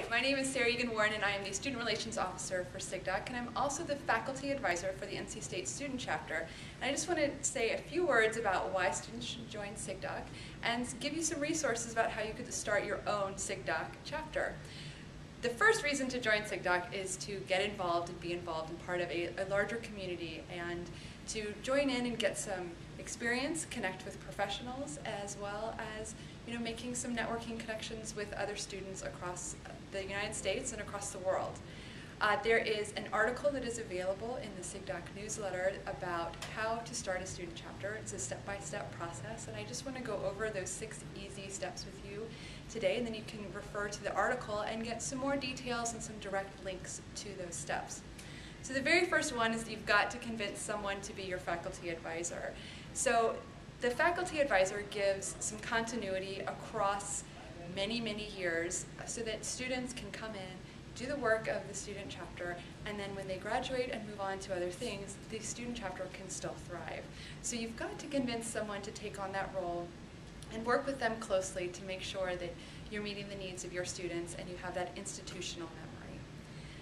Hi, my name is Egan Warren and I am the Student Relations Officer for SIGDOC, and I'm also the Faculty Advisor for the NC State Student Chapter. And I just want to say a few words about why students should join SIGDOC and give you some resources about how you could start your own SIGDOC chapter. The first reason to join SIGDOC is to get involved and be involved in part of a larger community, and to join in and get some experience, connect with professionals, as well as making some networking connections with other students across the United States and across the world. There is an article that is available in the SIGDOC newsletter about how to start a student chapter. It's a step-by-step process, and I just want to go over those 6 easy steps with you today, and then you can refer to the article and get some more details and some direct links to those steps. So the very first one is you've got to convince someone to be your faculty advisor. So the faculty advisor gives some continuity across many years so that students can come in, do the work of the student chapter, and then when they graduate and move on to other things, the student chapter can still thrive. So you've got to convince someone to take on that role and work with them closely to make sure that you're meeting the needs of your students and you have that institutional memory.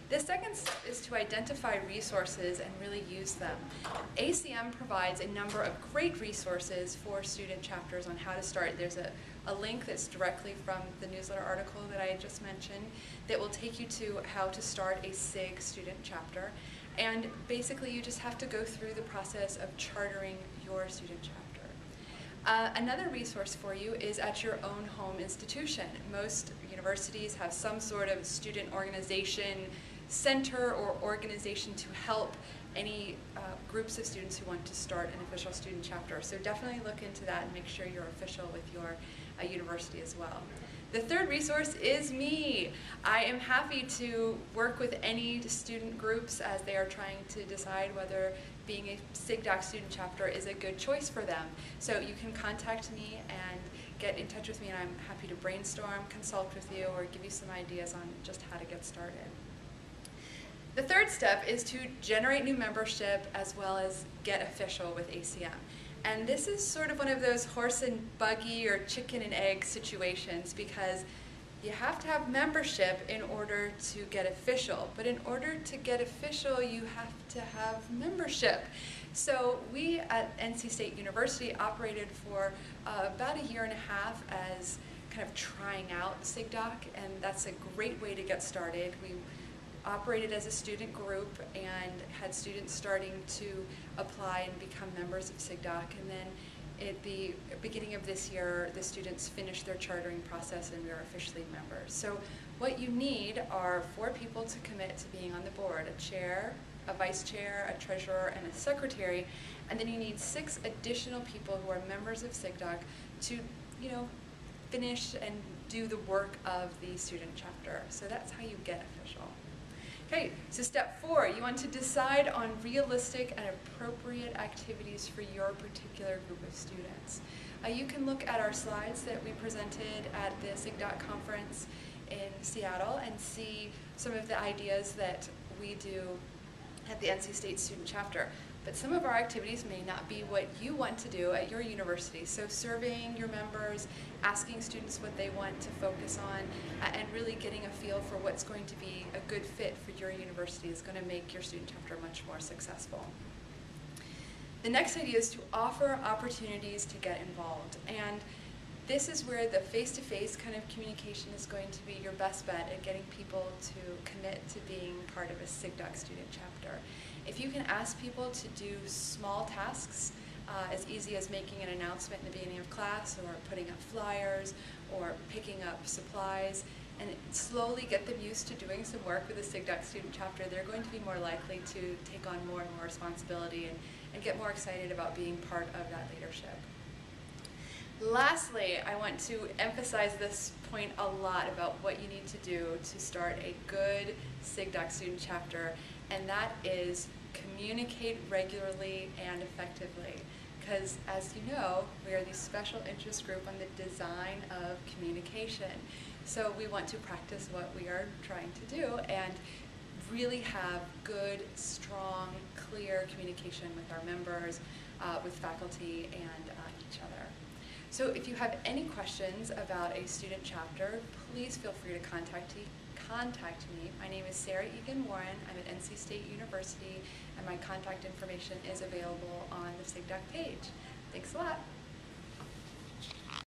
The second step is to identify resources and really use them. ACM provides a number of great resources for student chapters on how to start. There's a link that's directly from the newsletter article that I just mentioned that will take you to how to start a SIG student chapter. And basically you just have to go through the process of chartering your student chapter. Another resource for you is at your own home institution. Most universities have some sort of student organization center or organization to help any groups of students who want to start an official student chapter. So definitely look into that and make sure you're official with your university as well. The third resource is me. I am happy to work with any student groups as they are trying to decide whether being a SIGDOC student chapter is a good choice for them. So you can contact me and get in touch with me, and I'm happy to brainstorm, consult with you, or give you some ideas on just how to get started. The third step is to generate new membership as well as get official with ACM. And this is sort of one of those horse and buggy or chicken and egg situations, because you have to have membership in order to get official. But in order to get official, you have to have membership. So we at NC State University operated for about 1.5 years as kind of trying out SIGDOC, and that's a great way to get started. We operated as a student group and had students starting to apply and become members of SIGDOC, and then at the beginning of this year the students finished their chartering process and we are officially members. So what you need are 4 people to commit to being on the board: a chair, a vice chair, a treasurer, and a secretary, and then you need 6 additional people who are members of SIGDOC to finish and do the work of the student chapter. So that's how you get official. Okay, so step 4, you want to decide on realistic and appropriate activities for your particular group of students. You can look at our slides that we presented at the SIGDOC Conference in Seattle and see some of the ideas that we do at the NC State Student Chapter. But some of our activities may not be what you want to do at your university. So surveying your members, asking students what they want to focus on, and really getting a feel for what's going to be a good fit for your university is going to make your student chapter much more successful. The next idea is to offer opportunities to get involved. And this is where the face-to-face kind of communication is going to be your best bet at getting people to commit to being part of a SIGDOC student chapter. If you can ask people to do small tasks, as easy as making an announcement in the beginning of class, or putting up flyers, or picking up supplies, and slowly get them used to doing some work with a SIGDOC student chapter, they're going to be more likely to take on more and more responsibility and get more excited about being part of that leadership. Lastly, I want to emphasize this point a lot about what you need to do to start a good SIGDOC student chapter, and that is communicate regularly and effectively. Because as you know, we are the special interest group on the design of communication. So we want to practice what we are trying to do and really have good, strong, clear communication with our members, with faculty, and each other. So if you have any questions about a student chapter, please feel free to contact me. My name is Sarah Egan Warren. I'm at NC State University, and my contact information is available on the SIGDOC page. Thanks a lot.